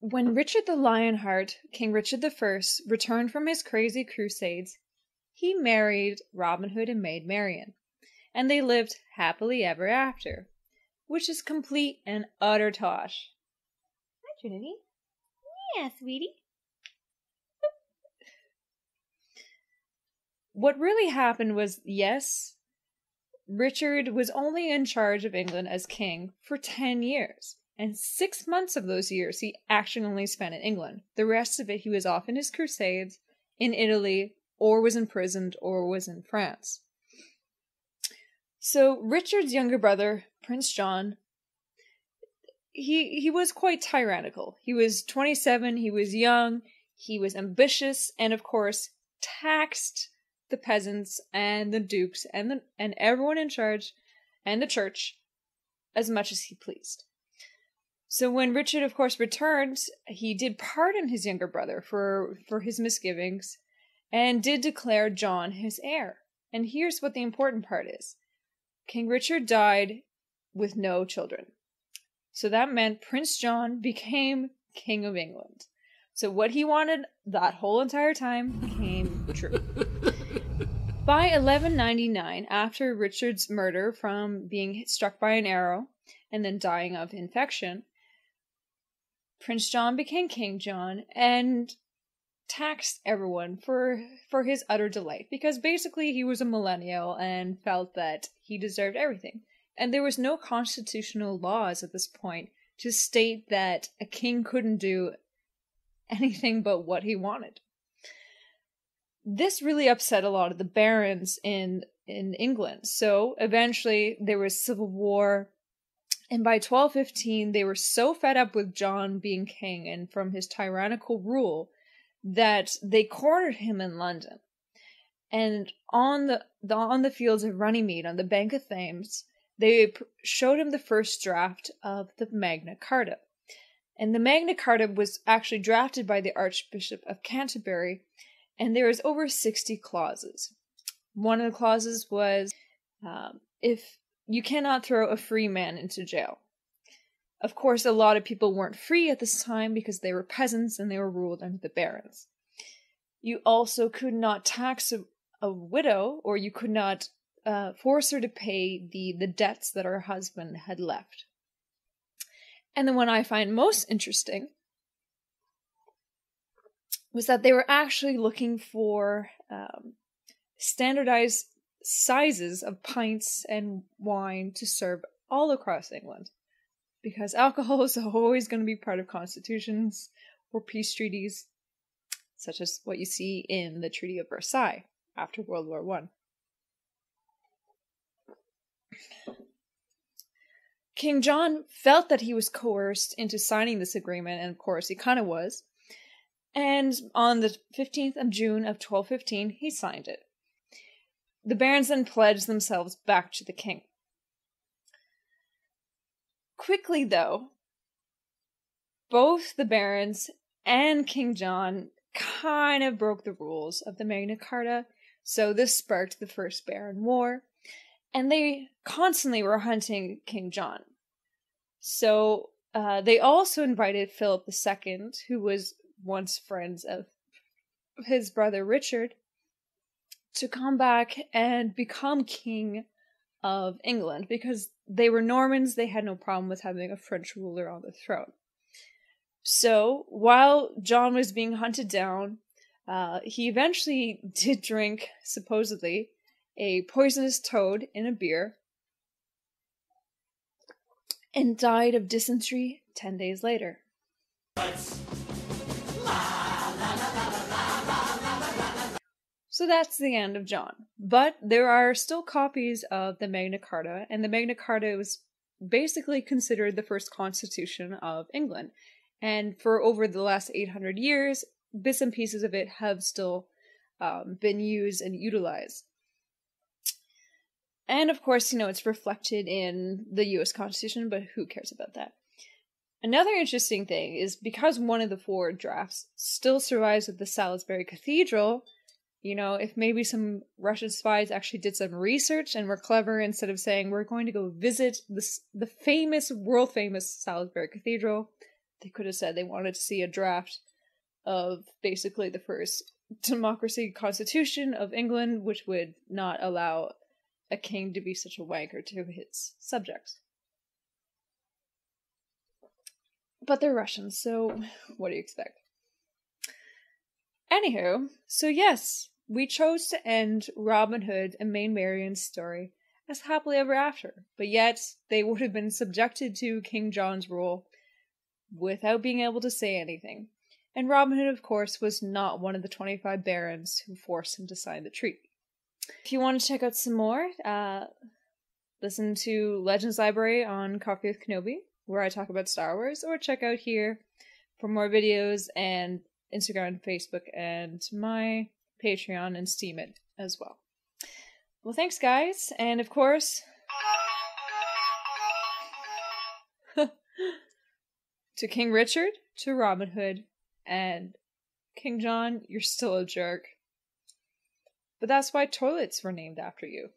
When Richard the Lionheart, King Richard I, returned from his crazy crusades, he married Robin Hood and Maid Marian, and they lived happily ever after, which is complete and utter tosh. Hi, Trinity. Yeah, sweetie. What really happened was, yes, Richard was only in charge of England as king for 10 years. And 6 months of those years he actually only spent in England. The rest of it he was off in his crusades, in Italy, or was imprisoned, or was in France. So Richard's younger brother, Prince John, he was quite tyrannical. He was 27, he was young, he was ambitious, and of course taxed the peasants and the dukes and everyone in charge and the church as much as he pleased. So when Richard, of course, returned, he did pardon his younger brother for his misgivings and did declare John his heir. And here's what the important part is. King Richard died with no children. So that meant Prince John became King of England. So what he wanted that whole entire time came true. By 1199, after Richard's murder from being struck by an arrow and then dying of infection, Prince John became King John and taxed everyone for his utter delight, because basically he was a millennial and felt that he deserved everything. And there was no constitutional laws at this point to state that a king couldn't do anything but what he wanted. This really upset a lot of the barons in England. So eventually there was civil war, and by 1215 they were so fed up with John being king and from his tyrannical rule that they cornered him in London. And on the fields of Runnymede, on the bank of Thames, they showed him the first draft of the Magna Carta. And the Magna Carta was actually drafted by the Archbishop of Canterbury, and there was over 60 clauses. One of the clauses was, if you cannot throw a free man into jail. Of course, a lot of people weren't free at this time because they were peasants and they were ruled under the barons. You also could not tax a widow, or you could not force her to pay the debts that her husband had left. And the one I find most interesting was that they were actually looking for standardized sizes of pints and wine to serve all across England, because alcohol is always going to be part of constitutions or peace treaties, such as what you see in the Treaty of Versailles after World War I. King John felt that he was coerced into signing this agreement, and of course he kind of was. And on the 15th of June of 1215, he signed it. The barons then pledged themselves back to the king. Quickly, though, both the barons and King John kind of broke the rules of the Magna Carta, so this sparked the First Baron War, and they constantly were hunting King John. So they also invited Philip II, who was once friends of his brother Richard, to come back and become king of England, because they were Normans. They had no problem with having a French ruler on the throne. So while John was being hunted down, he eventually did drink, supposedly, a poisonous toad in a beer and died of dysentery 10 days later. So that's the end of John. But there are still copies of the Magna Carta, and the Magna Carta was basically considered the first constitution of England. And for over the last 800 years, bits and pieces of it have still been used and utilized. And of course, it's reflected in the US Constitution, but who cares about that? Another interesting thing is, because one of the 4 drafts still survives at the Salisbury Cathedral, if maybe some Russian spies actually did some research and were clever, instead of saying, we're going to go visit the famous, world-famous Salisbury Cathedral, They could have said they wanted to see a draft of basically the first democracy constitution of England, which would not allow a king to be such a wanker to his subjects. But they're Russians, so what do you expect? Anywho, so yes, we chose to end Robin Hood and Maid Marian's story as happily ever after, but yet they would have been subjected to King John's rule without being able to say anything. And Robin Hood, of course, was not one of the 25 barons who forced him to sign the treaty. If you want to check out some more, listen to Legends Library on Coffee with Kenobi, where I talk about Star Wars, or check out here for more videos, and Instagram and Facebook, and my Patreon and Steam it as well. Well, thanks, guys, and of course, to King Richard, to Robin Hood, and King John, you're still a jerk. But that's why toilets were named after you.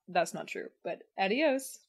That's not true, but adios.